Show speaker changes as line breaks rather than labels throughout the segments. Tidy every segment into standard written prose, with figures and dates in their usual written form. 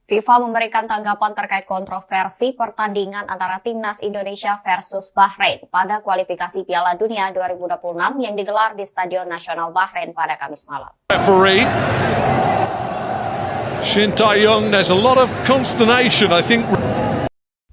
FIFA memberikan tanggapan terkait kontroversi pertandingan antara Timnas Indonesia versus Bahrain pada kualifikasi Piala Dunia 2026 yang digelar di Stadion Nasional Bahrain pada Kamis malam.
Referee Shin Tae-yong, there's a lot of consternation, I think.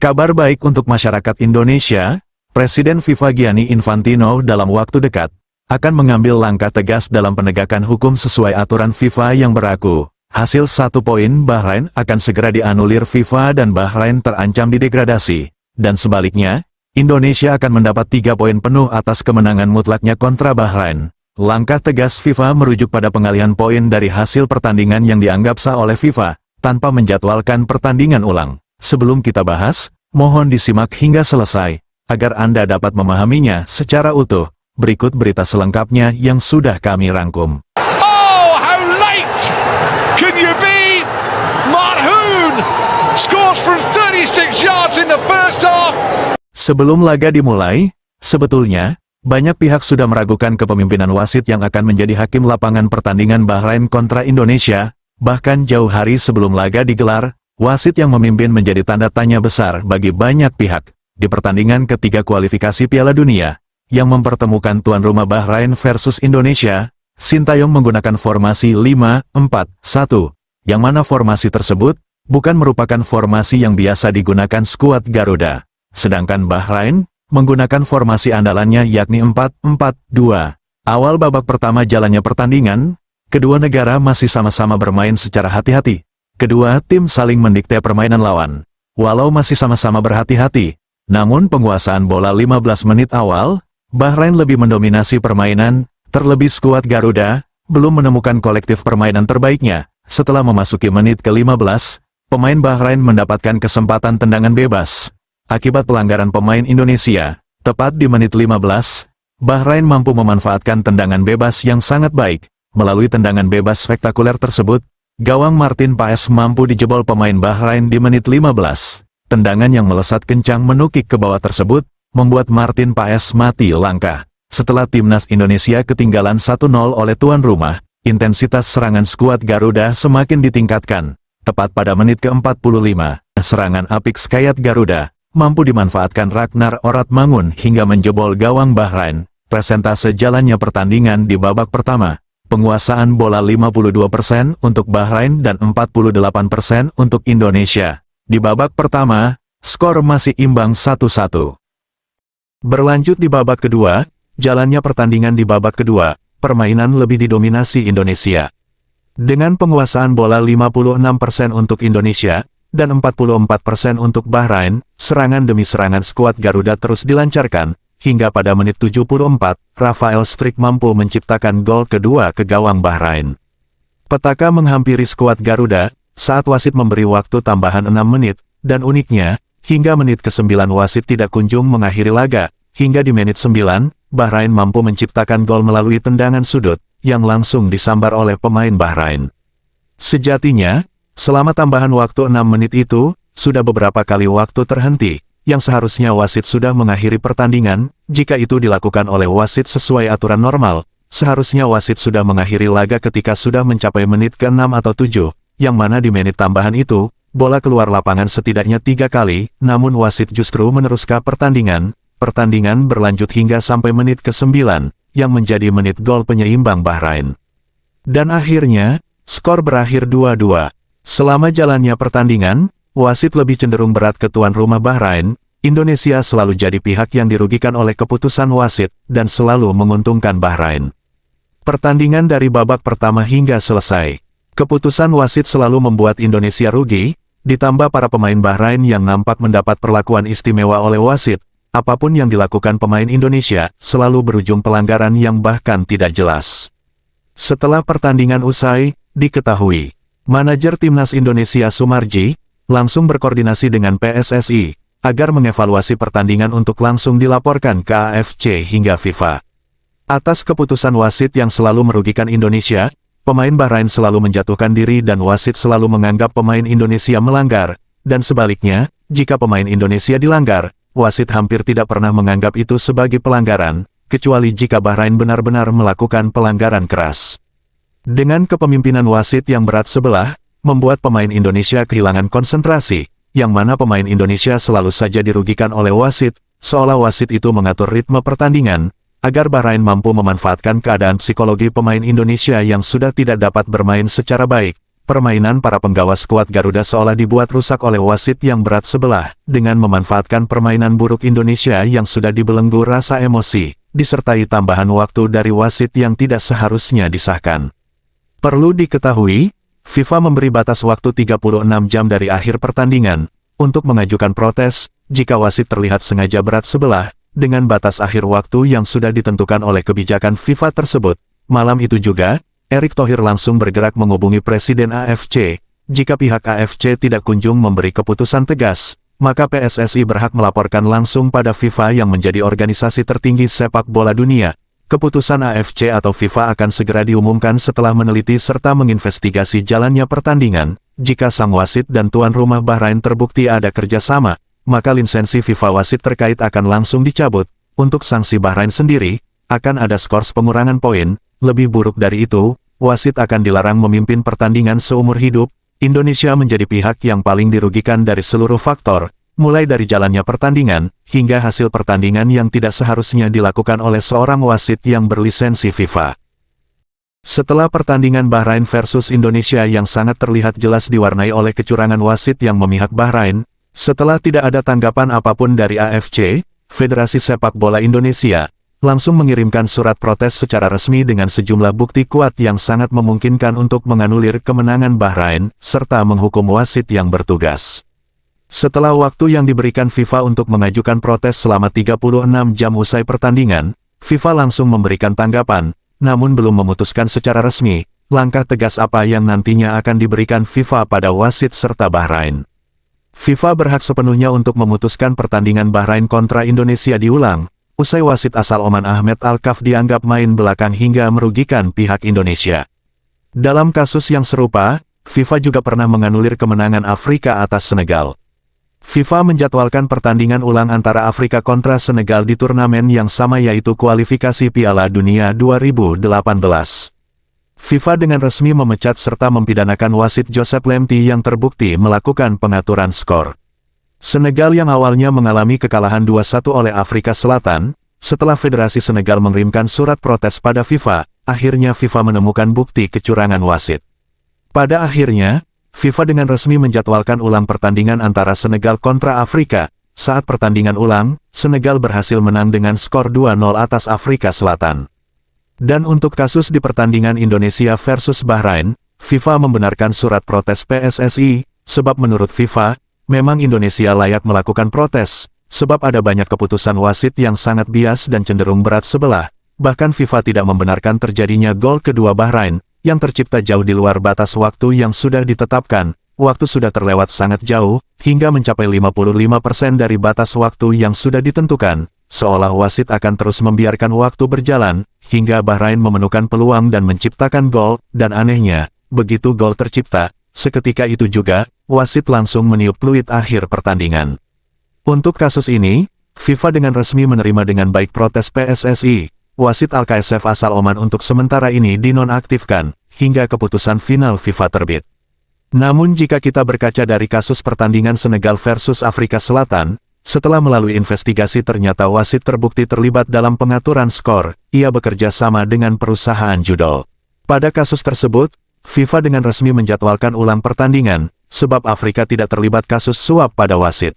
Kabar baik untuk masyarakat Indonesia, Presiden FIFA Gianni Infantino dalam waktu dekat akan mengambil langkah tegas dalam penegakan hukum sesuai aturan FIFA yang berlaku. Hasil 1 poin Bahrain akan segera dianulir FIFA dan Bahrain terancam didegradasi. Dan sebaliknya, Indonesia akan mendapat 3 poin penuh atas kemenangan mutlaknya kontra Bahrain. Langkah tegas FIFA merujuk pada pengalihan poin dari hasil pertandingan yang dianggap sah oleh FIFA, tanpa menjadwalkan pertandingan ulang. Sebelum kita bahas, mohon disimak hingga selesai, agar Anda dapat memahaminya secara utuh. Berikut berita selengkapnya yang sudah kami rangkum.
Can you be? Marhoun scores from 36 yards in the first half.
Sebelum laga dimulai, sebetulnya, banyak pihak sudah meragukan kepemimpinan wasit yang akan menjadi hakim lapangan pertandingan Bahrain kontra Indonesia. Bahkan jauh hari sebelum laga digelar, wasit yang memimpin menjadi tanda tanya besar bagi banyak pihak. Di pertandingan ketiga kualifikasi Piala Dunia, yang mempertemukan tuan rumah Bahrain versus Indonesia, Shin Tae-yong menggunakan formasi 5-4-1, yang mana formasi tersebut bukan merupakan formasi yang biasa digunakan skuad Garuda. Sedangkan Bahrain menggunakan formasi andalannya yakni 4-4-2. Awal babak pertama jalannya pertandingan, kedua negara masih sama-sama bermain secara hati-hati. Kedua tim saling mendikte permainan lawan. Walau masih sama-sama berhati-hati, namun penguasaan bola 15 menit awal, Bahrain lebih mendominasi permainan. Terlebih skuad Garuda belum menemukan kolektif permainan terbaiknya. Setelah memasuki menit ke-15, pemain Bahrain mendapatkan kesempatan tendangan bebas. Akibat pelanggaran pemain Indonesia, tepat di menit 15, Bahrain mampu memanfaatkan tendangan bebas yang sangat baik. Melalui tendangan bebas spektakuler tersebut, gawang Martin Paes mampu dijebol pemain Bahrain di menit 15. Tendangan yang melesat kencang menukik ke bawah tersebut, membuat Martin Paes mati langkah. Setelah timnas Indonesia ketinggalan 1-0 oleh tuan rumah, intensitas serangan skuad Garuda semakin ditingkatkan. Tepat pada menit ke-45, serangan apik Skayat Garuda mampu dimanfaatkan Ragnar Oratmangun hingga menjebol gawang Bahrain. Persentase jalannya pertandingan di babak pertama, penguasaan bola 52% untuk Bahrain dan 48% untuk Indonesia. Di babak pertama, skor masih imbang 1-1. Berlanjut di babak kedua, jalannya pertandingan di babak kedua, permainan lebih didominasi Indonesia. Dengan penguasaan bola 56% untuk Indonesia, dan 44% untuk Bahrain, serangan demi serangan skuad Garuda terus dilancarkan, hingga pada menit 74, Rafael Strik mampu menciptakan gol kedua ke gawang Bahrain. Petaka menghampiri skuad Garuda, saat wasit memberi waktu tambahan 6 menit, dan uniknya, hingga menit ke-9 wasit tidak kunjung mengakhiri laga, hingga di menit 9, Bahrain mampu menciptakan gol melalui tendangan sudut, yang langsung disambar oleh pemain Bahrain. Sejatinya, selama tambahan waktu 6 menit itu, sudah beberapa kali waktu terhenti, yang seharusnya wasit sudah mengakhiri pertandingan. Jika itu dilakukan oleh wasit sesuai aturan normal, seharusnya wasit sudah mengakhiri laga ketika sudah mencapai menit ke-6 atau 7, yang mana di menit tambahan itu, bola keluar lapangan setidaknya 3 kali, namun wasit justru meneruskan pertandingan. Pertandingan berlanjut hingga sampai menit ke-9, yang menjadi menit gol penyeimbang Bahrain. Dan akhirnya, skor berakhir 2-2. Selama jalannya pertandingan, wasit lebih cenderung berat ke tuan rumah Bahrain. Indonesia selalu jadi pihak yang dirugikan oleh keputusan wasit, dan selalu menguntungkan Bahrain. Pertandingan dari babak pertama hingga selesai, keputusan wasit selalu membuat Indonesia rugi, ditambah para pemain Bahrain yang nampak mendapat perlakuan istimewa oleh wasit. Apapun yang dilakukan pemain Indonesia, selalu berujung pelanggaran yang bahkan tidak jelas. Setelah pertandingan usai, diketahui, manajer timnas Indonesia Sumarji, langsung berkoordinasi dengan PSSI, agar mengevaluasi pertandingan untuk langsung dilaporkan ke AFC hingga FIFA. Atas keputusan wasit yang selalu merugikan Indonesia, pemain Bahrain selalu menjatuhkan diri dan wasit selalu menganggap pemain Indonesia melanggar, dan sebaliknya, jika pemain Indonesia dilanggar, wasit hampir tidak pernah menganggap itu sebagai pelanggaran, kecuali jika Bahrain benar-benar melakukan pelanggaran keras. Dengan kepemimpinan wasit yang berat sebelah, membuat pemain Indonesia kehilangan konsentrasi, yang mana pemain Indonesia selalu saja dirugikan oleh wasit, seolah wasit itu mengatur ritme pertandingan, agar Bahrain mampu memanfaatkan keadaan psikologi pemain Indonesia yang sudah tidak dapat bermain secara baik. Permainan para penggawa skuad Garuda seolah dibuat rusak oleh wasit yang berat sebelah, dengan memanfaatkan permainan buruk Indonesia yang sudah dibelenggu rasa emosi, disertai tambahan waktu dari wasit yang tidak seharusnya disahkan. Perlu diketahui, FIFA memberi batas waktu 36 jam dari akhir pertandingan, untuk mengajukan protes, jika wasit terlihat sengaja berat sebelah, dengan batas akhir waktu yang sudah ditentukan oleh kebijakan FIFA tersebut. Malam itu juga, Erick Thohir langsung bergerak menghubungi Presiden AFC. Jika pihak AFC tidak kunjung memberi keputusan tegas, maka PSSI berhak melaporkan langsung pada FIFA yang menjadi organisasi tertinggi sepak bola dunia. Keputusan AFC atau FIFA akan segera diumumkan setelah meneliti serta menginvestigasi jalannya pertandingan. Jika sang wasit dan tuan rumah Bahrain terbukti ada kerjasama, maka lisensi FIFA wasit terkait akan langsung dicabut. Untuk sanksi Bahrain sendiri, akan ada skors pengurangan poin. Lebih buruk dari itu, wasit akan dilarang memimpin pertandingan seumur hidup. Indonesia menjadi pihak yang paling dirugikan dari seluruh faktor, mulai dari jalannya pertandingan, hingga hasil pertandingan yang tidak seharusnya dilakukan oleh seorang wasit yang berlisensi FIFA. Setelah pertandingan Bahrain versus Indonesia yang sangat terlihat jelas diwarnai oleh kecurangan wasit yang memihak Bahrain, setelah tidak ada tanggapan apapun dari AFC, Federasi Sepak Bola Indonesia, langsung mengirimkan surat protes secara resmi dengan sejumlah bukti kuat yang sangat memungkinkan untuk menganulir kemenangan Bahrain, serta menghukum wasit yang bertugas. Setelah waktu yang diberikan FIFA untuk mengajukan protes selama 36 jam usai pertandingan, FIFA langsung memberikan tanggapan, namun belum memutuskan secara resmi, langkah tegas apa yang nantinya akan diberikan FIFA pada wasit serta Bahrain. FIFA berhak sepenuhnya untuk memutuskan pertandingan Bahrain kontra Indonesia diulang, usai wasit asal Oman Ahmed Al-Kaf dianggap main belakang hingga merugikan pihak Indonesia. Dalam kasus yang serupa, FIFA juga pernah menganulir kemenangan Afrika atas Senegal. FIFA menjadwalkan pertandingan ulang antara Afrika kontra Senegal di turnamen yang sama yaitu kualifikasi Piala Dunia 2018. FIFA dengan resmi memecat serta mempidanakan wasit Joseph Lemti yang terbukti melakukan pengaturan skor. Senegal yang awalnya mengalami kekalahan 2-1 oleh Afrika Selatan, setelah Federasi Senegal mengirimkan surat protes pada FIFA, akhirnya FIFA menemukan bukti kecurangan wasit. Pada akhirnya, FIFA dengan resmi menjadwalkan ulang pertandingan antara Senegal kontra Afrika. Saat pertandingan ulang, Senegal berhasil menang dengan skor 2-0 atas Afrika Selatan. Dan untuk kasus di pertandingan Indonesia versus Bahrain, FIFA membenarkan surat protes PSSI, sebab menurut FIFA, memang Indonesia layak melakukan protes, sebab ada banyak keputusan wasit yang sangat bias dan cenderung berat sebelah. Bahkan FIFA tidak membenarkan terjadinya gol kedua Bahrain, yang tercipta jauh di luar batas waktu yang sudah ditetapkan. Waktu sudah terlewat sangat jauh, hingga mencapai 55% dari batas waktu yang sudah ditentukan, seolah wasit akan terus membiarkan waktu berjalan, hingga Bahrain memenuhkan peluang dan menciptakan gol, dan anehnya, begitu gol tercipta, seketika itu juga, wasit langsung meniup peluit akhir pertandingan. Untuk kasus ini, FIFA dengan resmi menerima dengan baik protes PSSI, wasit Al-KSF asal Oman untuk sementara ini dinonaktifkan, hingga keputusan final FIFA terbit. Namun jika kita berkaca dari kasus pertandingan Senegal versus Afrika Selatan, setelah melalui investigasi ternyata wasit terbukti terlibat dalam pengaturan skor, ia bekerja sama dengan perusahaan judol. Pada kasus tersebut, FIFA dengan resmi menjadwalkan ulang pertandingan, sebab Afrika tidak terlibat kasus suap pada wasit.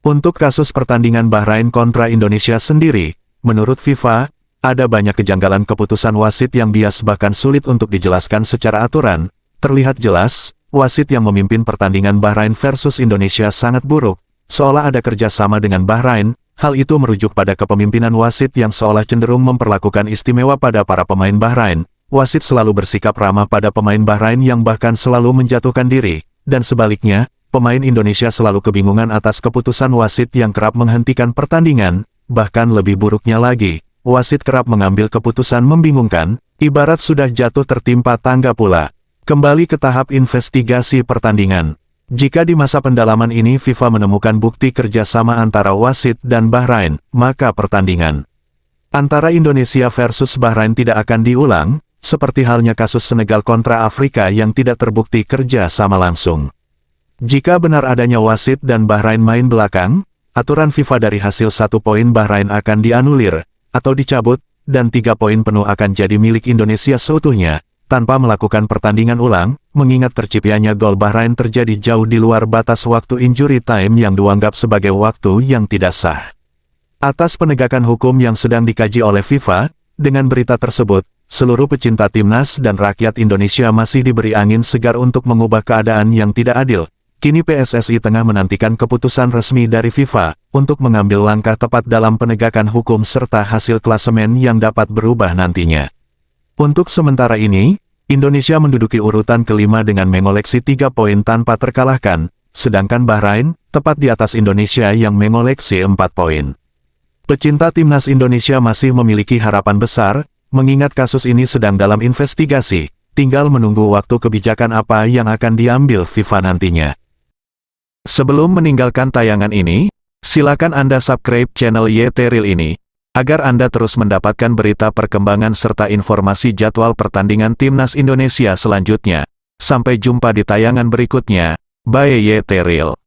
Untuk kasus pertandingan Bahrain kontra Indonesia sendiri, menurut FIFA, ada banyak kejanggalan keputusan wasit yang bias bahkan sulit untuk dijelaskan secara aturan. Terlihat jelas, wasit yang memimpin pertandingan Bahrain versus Indonesia sangat buruk, seolah ada kerjasama dengan Bahrain. Hal itu merujuk pada kepemimpinan wasit yang seolah cenderung memperlakukan istimewa pada para pemain Bahrain. Wasit selalu bersikap ramah pada pemain Bahrain yang bahkan selalu menjatuhkan diri, dan sebaliknya, pemain Indonesia selalu kebingungan atas keputusan wasit yang kerap menghentikan pertandingan. Bahkan lebih buruknya lagi, wasit kerap mengambil keputusan membingungkan, ibarat sudah jatuh tertimpa tangga pula. Kembali ke tahap investigasi pertandingan. Jika di masa pendalaman ini FIFA menemukan bukti kerjasama antara wasit dan Bahrain, maka pertandingan antara Indonesia versus Bahrain tidak akan diulang. seperti halnya kasus Senegal kontra Afrika yang tidak terbukti kerja sama langsung. Jika benar adanya wasit dan Bahrain main belakang, aturan FIFA dari hasil 1 poin Bahrain akan dianulir, atau dicabut, dan 3 poin penuh akan jadi milik Indonesia seutuhnya, tanpa melakukan pertandingan ulang, mengingat terciptanya gol Bahrain terjadi jauh di luar batas waktu injury time yang dianggap sebagai waktu yang tidak sah. Atas penegakan hukum yang sedang dikaji oleh FIFA, dengan berita tersebut, seluruh pecinta timnas dan rakyat Indonesia masih diberi angin segar untuk mengubah keadaan yang tidak adil. Kini PSSI tengah menantikan keputusan resmi dari FIFA, untuk mengambil langkah tepat dalam penegakan hukum serta hasil klasemen yang dapat berubah nantinya. Untuk sementara ini, Indonesia menduduki urutan kelima dengan mengoleksi 3 poin tanpa terkalahkan, sedangkan Bahrain, tepat di atas Indonesia yang mengoleksi 4 poin. Pecinta timnas Indonesia masih memiliki harapan besar, mengingat kasus ini sedang dalam investigasi, tinggal menunggu waktu kebijakan apa yang akan diambil FIFA nantinya. Sebelum meninggalkan tayangan ini, silakan Anda subscribe channel YT Real ini, agar Anda terus mendapatkan berita perkembangan serta informasi jadwal pertandingan timnas Indonesia selanjutnya. Sampai jumpa di tayangan berikutnya. Bye YT Real.